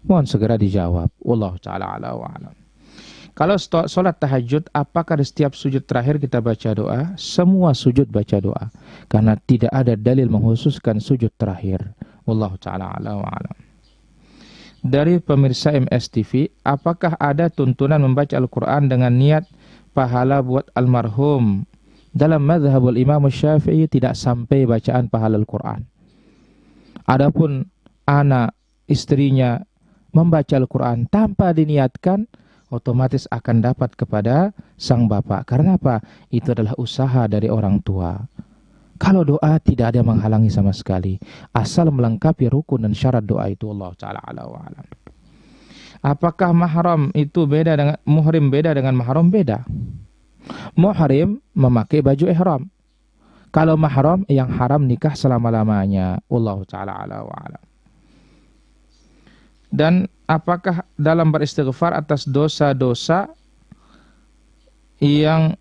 mohon segera dijawab. Wallahu ta'ala ala wa alam. Kalau sholat tahajud, apakah di setiap sujud terakhir kita baca doa? Semua sujud baca doa. Karena tidak ada dalil mengkhususkan sujud terakhir. Wallahu ta'ala ala wa alam. Dari pemirsa MSTV, apakah ada tuntunan membaca Al-Quran dengan niat pahala buat almarhum? Dalam mazhabul Imam Syafi'i tidak sampai bacaan pahala Al-Quran. Adapun anak, istrinya membaca Al-Quran tanpa diniatkan, otomatis akan dapat kepada sang bapak. Karena apa? Itu adalah usaha dari orang tua. Kalau doa tidak ada yang menghalangi sama sekali, asal melengkapi rukun dan syarat doa itu. Allah Ta'ala ala wa alam. Apakah mahram itu beda dengan muhrim, beda dengan mahram? Beda. Muhrim memakai baju ihram. Kalau mahram, yang haram nikah selama-lamanya. Allah Ta'ala ala wa alam. Dan apakah dalam beristighfar atas dosa-dosa yang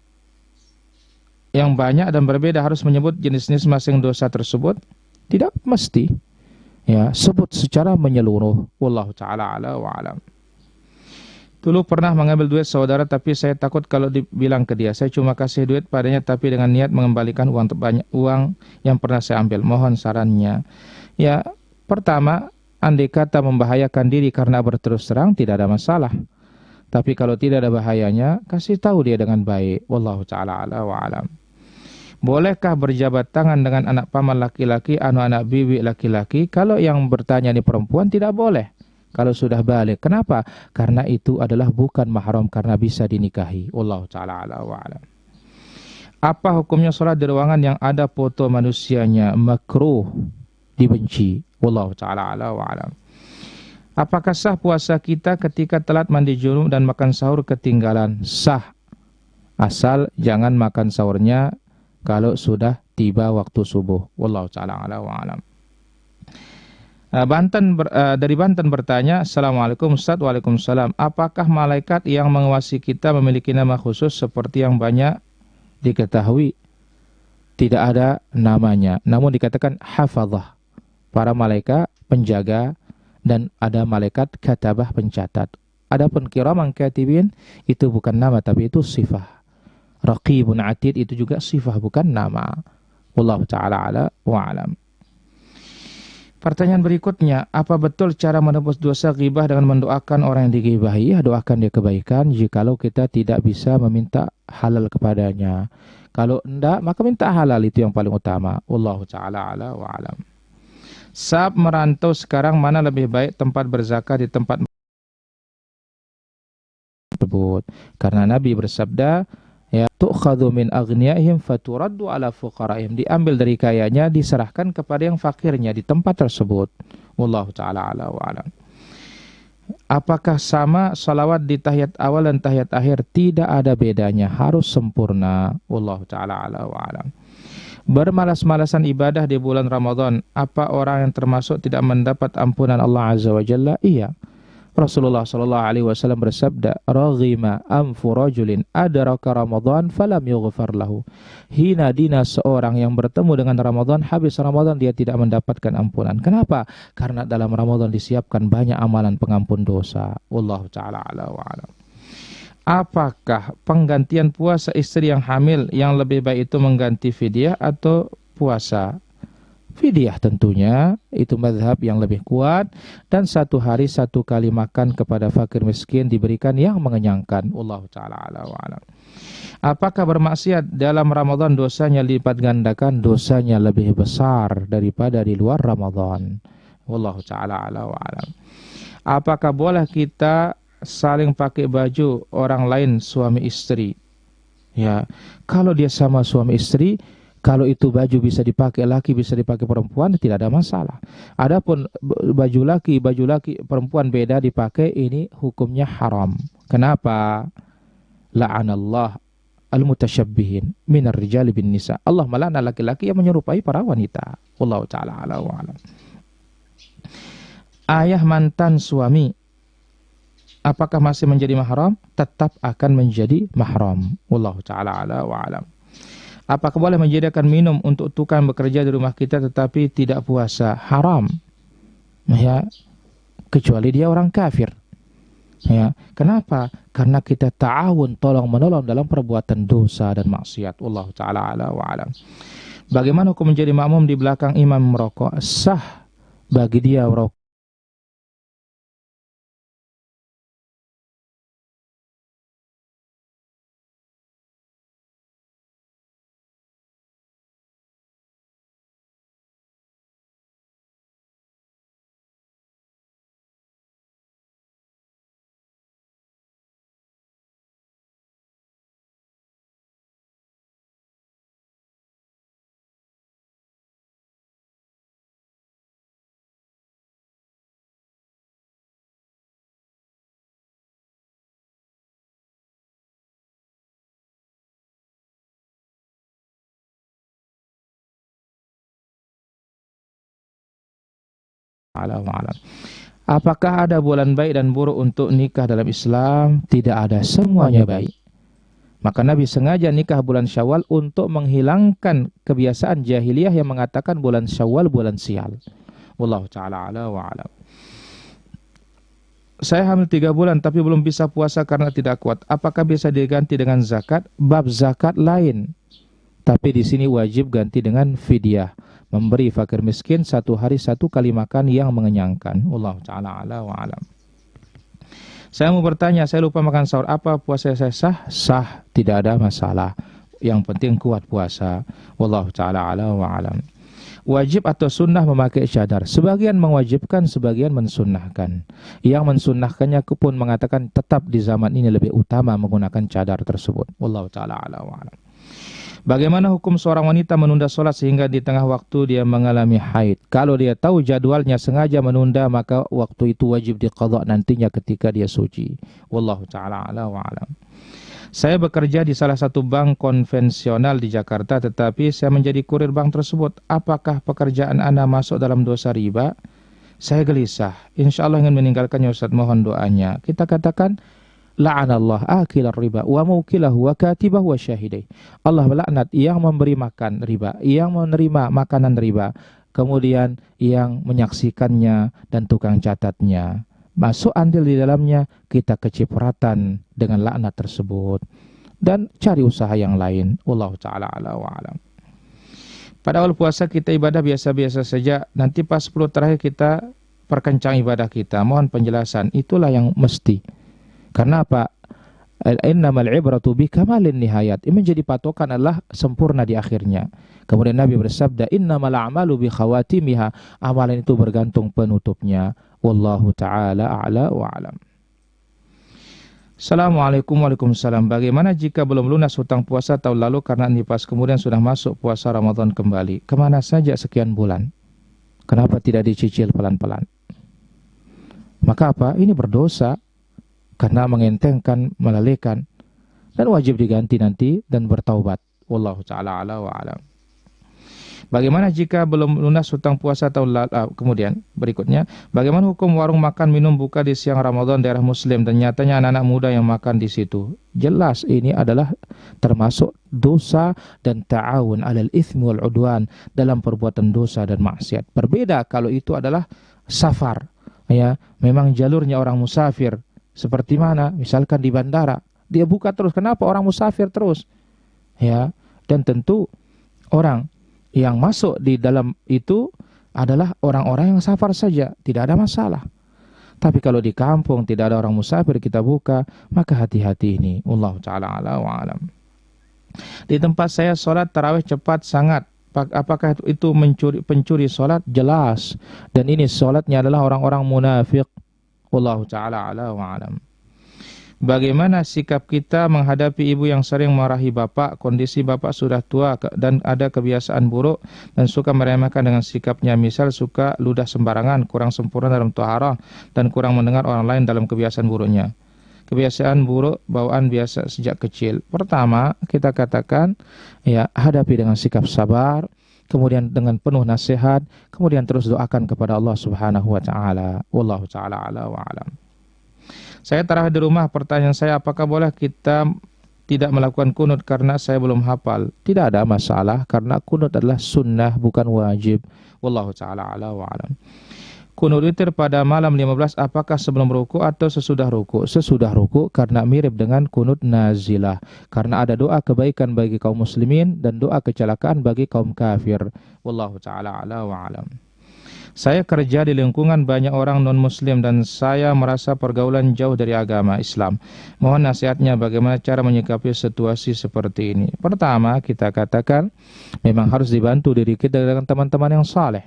banyak dan berbeda harus menyebut jenis-jenis masing dosa tersebut? Tidak mesti. Ya, sebut secara menyeluruh. Wallahu ta'ala ala wa alam. Dulu pernah mengambil duit saudara, tapi saya takut kalau dibilang ke dia. Saya cuma kasih duit padanya tapi dengan niat mengembalikan uang terbanyak, uang yang pernah saya ambil. Mohon sarannya. Ya, pertama, andai kata membahayakan diri karena berterus terang, tidak ada masalah. Tapi kalau tidak ada bahayanya, kasih tahu dia dengan baik. Wallahu ta'ala ala wa alam. Bolehkah berjabat tangan dengan anak paman laki-laki, anak bibi laki-laki? Kalau yang bertanya ini perempuan, tidak boleh. Kalau sudah balik. Kenapa? Karena itu adalah bukan mahram, karena bisa dinikahi. Wallahu ta'ala ala wa alam. Apa hukumnya sholat di ruangan yang ada foto manusianya? Makruh, dibenci. Wallahu ta'ala ala wa alam. Apakah sah puasa kita ketika telat mandi junub dan makan sahur ketinggalan? Sah. Asal jangan makan sahurnya kalau sudah tiba waktu subuh. Wallahu ta'ala ala wa alam. Dari Banten bertanya, Assalamualaikum Ustaz. Waalaikumsalam. Apakah malaikat yang mengawasi kita memiliki nama khusus seperti yang banyak diketahui? Tidak ada namanya, namun dikatakan hafadzah, para malaikat penjaga, dan ada malaikat katabah pencatat. Adapun kiraman katibin itu bukan nama tapi itu sifah. Raqibun atid itu juga sifah bukan nama. Wallahu ta'ala ala wa alam. Pertanyaan berikutnya, apa betul cara menebus dosa ghibah dengan mendoakan orang yang dighibahi? Ya, doakan dia kebaikan jikalau kita tidak bisa meminta halal kepadanya. Kalau enggak, maka minta halal, itu yang paling utama. Wallahu ta'ala ala wa alam. Saat merantau sekarang, mana lebih baik tempat berzakat di tempat tersebut? Karena Nabi bersabda, ya, tu'khadhu min aghniyaihim faturaddu ala fuqaraihim, diambil dari kayanya diserahkan kepada yang fakirnya di tempat tersebut. Wallahu ta'ala ala wa alam. Apakah sama salawat di tahiyat awal dan tahiyat akhir? Tidak ada bedanya, harus sempurna. Wallahu ta'ala ala wa alam. Bermalas-malasan ibadah di bulan Ramadan, apa orang yang termasuk tidak mendapat ampunan Allah Azza wa Jalla? Iya. Rasulullah sallallahu alaihi wasallam bersabda, "Raghima anfu rajulin adraka Ramadan falam yughfar lahu." Hina dina seorang yang bertemu dengan Ramadan, habis Ramadan dia tidak mendapatkan ampunan. Kenapa? Karena dalam Ramadan disiapkan banyak amalan pengampun dosa. Wallahu ta'ala ala wa alam. Apakah penggantian puasa istri yang hamil yang lebih baik itu mengganti fidyah atau puasa? Fidyah tentunya, itu mazhab yang lebih kuat, dan satu hari satu kali makan kepada fakir miskin diberikan yang mengenyangkan. Wallahu ta'ala ala wa alam. Apakah bermaksiat dalam Ramadan dosanya lipat gandakan? Dosanya lebih besar daripada di luar Ramadan. Wallahu ta'ala ala wa alam. Apakah boleh kita saling pakai baju orang lain suami istri? Ya, kalau dia sama suami istri, kalau itu baju bisa dipakai laki, bisa dipakai perempuan, tidak ada masalah. Adapun baju laki, perempuan beda dipakai, ini hukumnya haram. Kenapa? La'anallah al-mutasyabbihin minar rijali bin nisa. Allah melaknat laki-laki yang menyerupai para wanita. Wallahu ta'ala ala wa alam. Ayah mantan suami, apakah masih menjadi mahram? Tetap akan menjadi mahram. Wallahu ta'ala ala wa alam. Apakah boleh menyediakan minum untuk tukang bekerja di rumah kita tetapi tidak puasa? Haram. Ya, kecuali dia orang kafir. Ya, kenapa? Karena kita ta'awun, tolong menolong dalam perbuatan dosa dan maksiat. Wallahu ta'ala ala wa alam. Bagaimana hukum menjadi makmum di belakang imam merokok? Sah bagi dia merokok. ta'ala wa'alam. Apakah ada bulan baik dan buruk untuk nikah dalam Islam? Tidak ada, semuanya baik. Maka Nabi sengaja nikah bulan Syawal untuk menghilangkan kebiasaan jahiliyah yang mengatakan bulan Syawal bulan sial. Wallahu ta'ala ala wa'alam. Saya hamil 3 bulan tapi belum bisa puasa karena tidak kuat. Apakah bisa diganti dengan zakat? Bab zakat lain. Tapi di sini wajib ganti dengan fidyah. Memberi fakir miskin 1 hari 1 kali makan yang mengenyangkan. Wallahu ta'ala ala wa'alam. Saya mau bertanya, saya lupa makan sahur. Apa puasa saya sah? Sah, tidak ada masalah. Yang penting kuat puasa. Wallahu ta'ala ala wa'alam. Wajib atau sunnah memakai cadar. Sebagian mewajibkan, sebagian mensunnahkan. Yang mensunnahkannya pun mengatakan tetap di zaman ini lebih utama menggunakan cadar tersebut. Wallahu ta'ala ala wa'alam. Bagaimana hukum seorang wanita menunda sholat sehingga di tengah waktu dia mengalami haid? Kalau dia tahu jadwalnya sengaja menunda, maka waktu itu wajib diqadha nantinya ketika dia suci. Wallahu ta'ala ala wa'alam. Saya bekerja di salah satu bank konvensional di Jakarta, tetapi saya menjadi kurir bank tersebut. Apakah pekerjaan Anda masuk dalam dosa riba? Saya gelisah. Insya Allah ingin meninggalkannya, Ustaz. Mohon doanya. Kita katakan, la'anallah akilar riba wa mukilahu wa katibahu wa syahidai. Allah melaknat yang memberi makan riba, yang menerima makanan riba, kemudian yang menyaksikannya dan tukang catatnya. Masuk andil di dalamnya, kita kecipratan dengan laknat tersebut dan cari usaha yang lain. Wallahu ta'ala ala wa'alam. Pada awal puasa kita ibadah biasa-biasa saja, nanti pas 10 terakhir kita perkencang ibadah kita. Mohon penjelasan. Itulah yang mesti. Karena apa? Innamal ibratu bi kamalin nihayat. Ini menjadi patokan adalah sempurna di akhirnya. Kemudian Nabi bersabda, innamal a'malu bi khawatimiha. Amalan itu bergantung penutupnya. Wallahu ta'ala a'la wa a'lam. Assalamualaikum waalaikumsalam. Bagaimana jika belum lunas hutang puasa tahun lalu karena nifas, kemudian sudah masuk puasa Ramadan kembali? Kemana saja sekian bulan? Kenapa tidak dicicil pelan-pelan? Maka apa? Ini berdosa. Karena mengentengkan, melalaikan, dan wajib diganti nanti dan bertaubat. Wallahu ta'ala ala wa alam. Bagaimana jika belum lunas hutang puasa tahun lalu? Kemudian berikutnya, bagaimana hukum warung makan minum buka di siang Ramadan daerah Muslim dan nyatanya anak-anak muda yang makan di situ? Jelas ini adalah termasuk dosa dan ta'awun 'alal itsmi wal 'udwan, dalam perbuatan dosa dan maksiat. Berbeda kalau itu adalah safar, ya, memang jalurnya orang musafir. Seperti mana? Misalkan di bandara, dia buka terus. Kenapa? Orang musafir terus. Ya, dan tentu orang yang masuk di dalam itu adalah orang-orang yang safar saja, tidak ada masalah. Tapi kalau di kampung tidak ada orang musafir kita buka, maka hati-hati ini. Wallahu ta'ala ala wa alam. Di tempat saya sholat tarawih cepat sangat. Apakah itu pencuri sholat? Jelas. Dan ini sholatnya adalah orang-orang munafik. Wallahu ta'ala ala wa alam. Bagaimana sikap kita menghadapi ibu yang sering marahi bapak? Kondisi bapak sudah tua dan ada kebiasaan buruk dan suka meremehkan dengan sikapnya. Misal suka ludah sembarangan, kurang sempurna dalam taharah, dan kurang mendengar orang lain dalam kebiasaan buruknya. Kebiasaan buruk bawaan biasa sejak kecil. Pertama, kita katakan, ya, hadapi dengan sikap sabar, kemudian dengan penuh nasihat, kemudian terus doakan kepada Allah Subhanahu wa taala. Wallahu taala ala wa alam. Saya tarawih di rumah. Pertanyaan saya, apakah boleh kita tidak melakukan kunut karena saya belum hafal? Tidak ada masalah karena kunut adalah sunnah bukan wajib. Wallahu taala ala wa alam. Kunut witir pada malam 15, apakah sebelum ruku atau sesudah ruku? Sesudah ruku karena mirip dengan kunut nazilah. Karena ada doa kebaikan bagi kaum muslimin dan doa kecelakaan bagi kaum kafir. Wallahu ta'ala ala wa alam. Saya kerja di lingkungan banyak orang non-muslim dan saya merasa pergaulan jauh dari agama Islam. Mohon nasihatnya bagaimana cara menyikapi situasi seperti ini. Pertama, kita katakan memang harus dibantu diri kita dengan teman-teman yang saleh.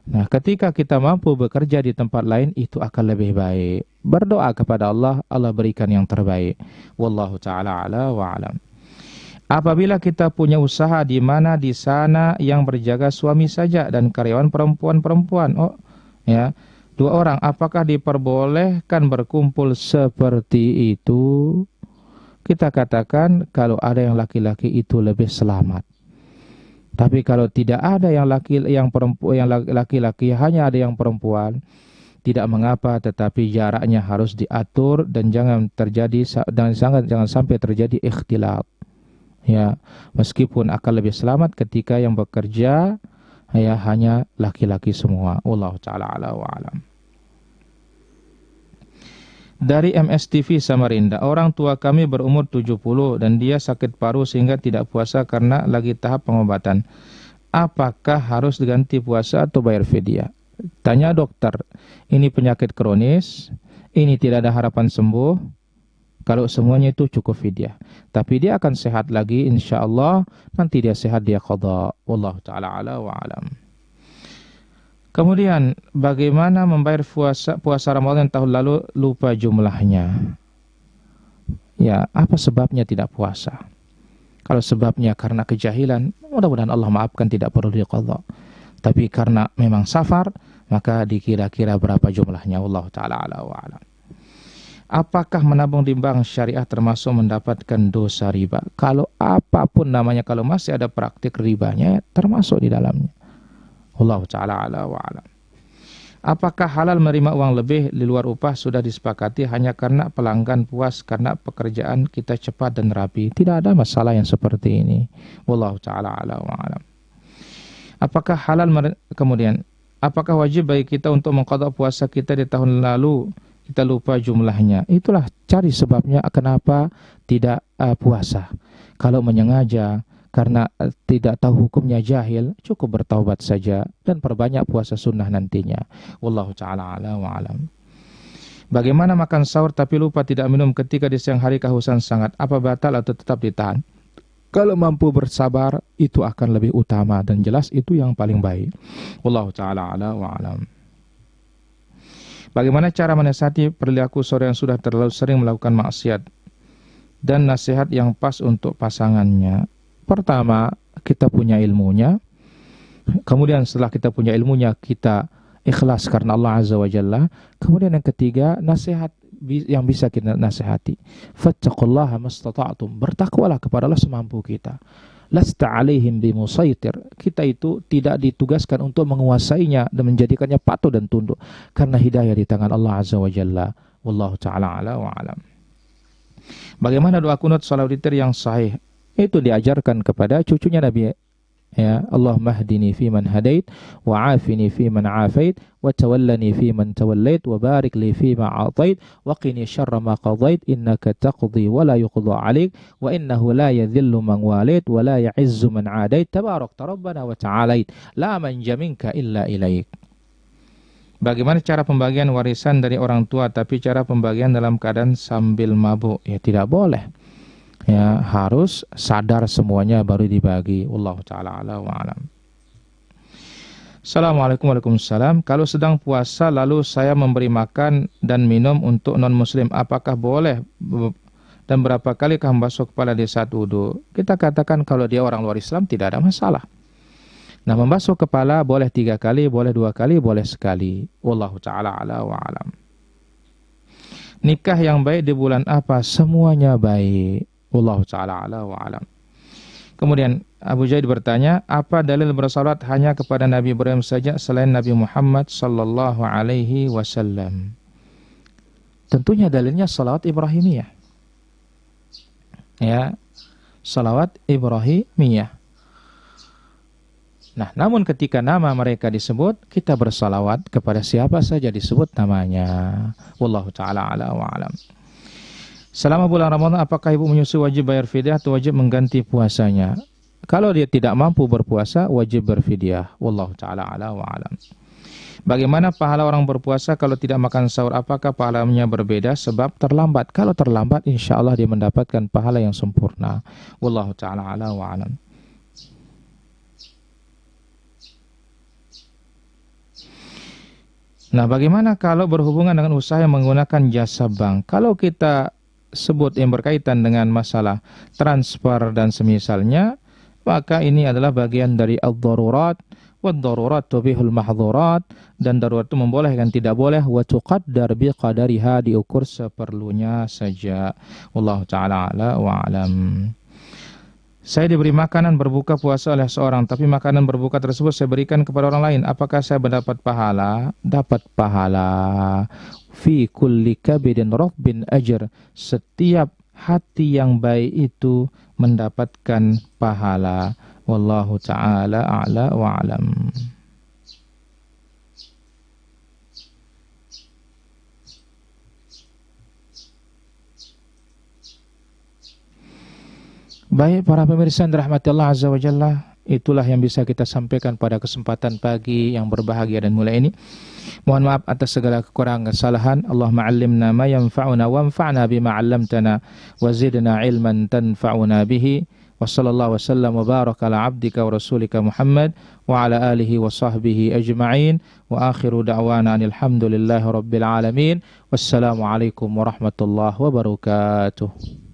Nah, ketika kita mampu bekerja di tempat lain, itu akan lebih baik. Berdoa kepada Allah, Allah berikan yang terbaik. Wallahu ta'ala ala wa alam. Apabila kita punya usaha di mana di sana yang berjaga suami saja dan karyawan perempuan-perempuan, oh ya, 2 orang, apakah diperbolehkan berkumpul seperti itu? Kita katakan kalau ada yang laki-laki itu lebih selamat. Tapi kalau tidak ada yang laki-laki, hanya ada yang perempuan, tidak mengapa, tetapi jaraknya harus diatur dan jangan sampai terjadi ikhtilat. Ya, meskipun akan lebih selamat ketika yang bekerja ya hanya laki-laki semua. Wallahu taala ala wa alam. Dari MSTV Samarinda, orang tua kami berumur 70 dan dia sakit paru sehingga tidak puasa karena lagi tahap pengobatan. Apakah harus diganti puasa atau bayar fidyah? Tanya dokter, ini penyakit kronis, ini tidak ada harapan sembuh. Kalau semuanya itu cukup fidyah. Tapi dia akan sehat lagi insya Allah. Nanti dia sehat, dia qadha. Wallahu ta'ala ala wa alam. Kemudian bagaimana membayar puasa Ramadan tahun lalu lupa jumlahnya? Ya, apa sebabnya tidak puasa? Kalau sebabnya karena kejahilan, mudah-mudahan Allah maafkan, tidak perlu diqadha. Tapi karena memang safar, maka dikira-kira berapa jumlahnya. Wallahu ta'ala ala wa alam. Apakah menabung di bank syariah termasuk mendapatkan dosa riba? Kalau apapun namanya, kalau masih ada praktik ribanya, termasuk di dalamnya. Wallahu ta'ala ala wa alam. Apakah halal menerima uang lebih di luar upah? Sudah disepakati hanya karena pelanggan puas karena pekerjaan kita cepat dan rapi. Tidak ada masalah yang seperti ini. Wallahu ta'ala ala wa alam. Apakah halal kemudian apakah wajib bagi kita untuk mengqadha puasa kita di tahun lalu kita lupa jumlahnya? Itulah cari sebabnya kenapa tidak puasa. Kalau menyengaja karena tidak tahu hukumnya, jahil, cukup bertaubat saja dan perbanyak puasa sunnah nantinya. Wallahu ta'ala ala wa alam. Bagaimana makan sahur tapi lupa tidak minum ketika di siang hari kehausan sangat? Apa batal atau tetap ditahan? Kalau mampu bersabar, itu akan lebih utama dan jelas itu yang paling baik. Wallahu ta'ala ala wa alam. Bagaimana cara menasihati perilaku seorang yang sudah terlalu sering melakukan maksiat dan nasihat yang pas untuk pasangannya? Pertama, kita punya ilmunya. Kemudian setelah kita punya ilmunya, kita ikhlas karena Allah Azza wa Jalla. Kemudian yang ketiga, nasihat yang bisa kita nasihati. Fattaqullaha mastata'tum. Bertakwalah kepada Allah semampu kita. Lasta alaihim bimusaitir. Kita itu tidak ditugaskan untuk menguasainya dan menjadikannya patuh dan tunduk. Karena hidayah di tangan Allah Azza wa Jalla. Wallahu ta'ala ala wa alam. Bagaimana doa kunut salat witir yang sahih? Itu diajarkan kepada cucunya Nabi. Ya, Allahumma hdini fi man hadait, wa afini fi man afait, wa tawallani fi man tawallait, wa barik li fi ma atait, wa qini syarra ma qadait, innaka taqdi wa la yuqda alaik, wa innahu la yadhillu man walait, wa la ya'izzu man adait, tabarakta rabbana wa ta'alait, la manja minka illa ilaik. Bagaimana cara pembagian warisan dari orang tua, tapi cara pembagian dalam keadaan sambil mabuk? Ya, tidak boleh. Ya, harus sadar semuanya baru dibagi. Wallahu ta'ala ala wa alam. Assalamualaikum warahmatullahi wabarakatuh. Kalau sedang puasa lalu saya memberi makan dan minum untuk non-muslim, apakah boleh? Dan berapa kali membasuh kepala di saat wudu? Kita katakan kalau dia orang luar Islam tidak ada masalah. Nah, membasuh kepala boleh 3 kali, boleh 2 kali, boleh sekali. Wallahu ta'ala ala wa alam. Nikah yang baik di bulan apa? Semuanya baik. Wallahu ta'ala ala wa alam. Kemudian Abu Jaid bertanya, apa dalil bersalat hanya kepada Nabi Ibrahim saja selain Nabi Muhammad sallallahu alaihi wasallam? Tentunya dalilnya salawat Ibrahimiyah. Ya, salawat Ibrahimiyah. Nah, namun ketika nama mereka disebut, kita bersalawat kepada siapa saja disebut namanya. Wallahu ta'ala ala wa alam. Selama bulan Ramadan, apakah ibu menyusui wajib bayar fidyah atau wajib mengganti puasanya? Kalau dia tidak mampu berpuasa, wajib berfidyah. Wallahu ta'ala ala wa alam. Bagaimana pahala orang berpuasa kalau tidak makan sahur? Apakah pahalanya berbeda sebab terlambat? Kalau terlambat, insya Allah dia mendapatkan pahala yang sempurna. Wallahu ta'ala ala wa alam. Nah, bagaimana kalau berhubungan dengan usaha yang menggunakan jasa bank? Kalau kita sebut yang berkaitan dengan masalah transfer dan semisalnya, maka ini adalah bagian dari ad-darurat, wad-darurat tubihul mahdhurat, dan darurat itu membolehkan tidak boleh, wa tuqaddar bi qadariha, diukur seperlunya saja. Wallahu ta'ala ala wa alam. Saya diberi makanan berbuka puasa oleh seorang, tapi makanan berbuka tersebut saya berikan kepada orang lain. Apakah saya mendapat pahala? Dapat pahala. Fi kulli kabidin rabbin ajr. Setiap hati yang baik itu mendapatkan pahala. Wallahu ta'ala a'la wa'alam. Baik para pemirsa yang dirahmati Allah Azza wa Jalla, itulah yang bisa kita sampaikan pada kesempatan pagi yang berbahagia dan mulia ini. Mohon maaf atas segala kekurangan kesalahan. Allahumma 'allimna ma yanfa'una wanfa'na bima 'allamtana wa zidna 'ilman tanfa'una bihi. Wa sallallahu wasallam wa baraka ala 'abdika wa rasulika Muhammad wa ala alihi wa sahbihi ajma'in. Wa akhiru da'wana alhamdulillahi rabbil alamin. Wassalamu alaikum warahmatullahi wabarakatuh.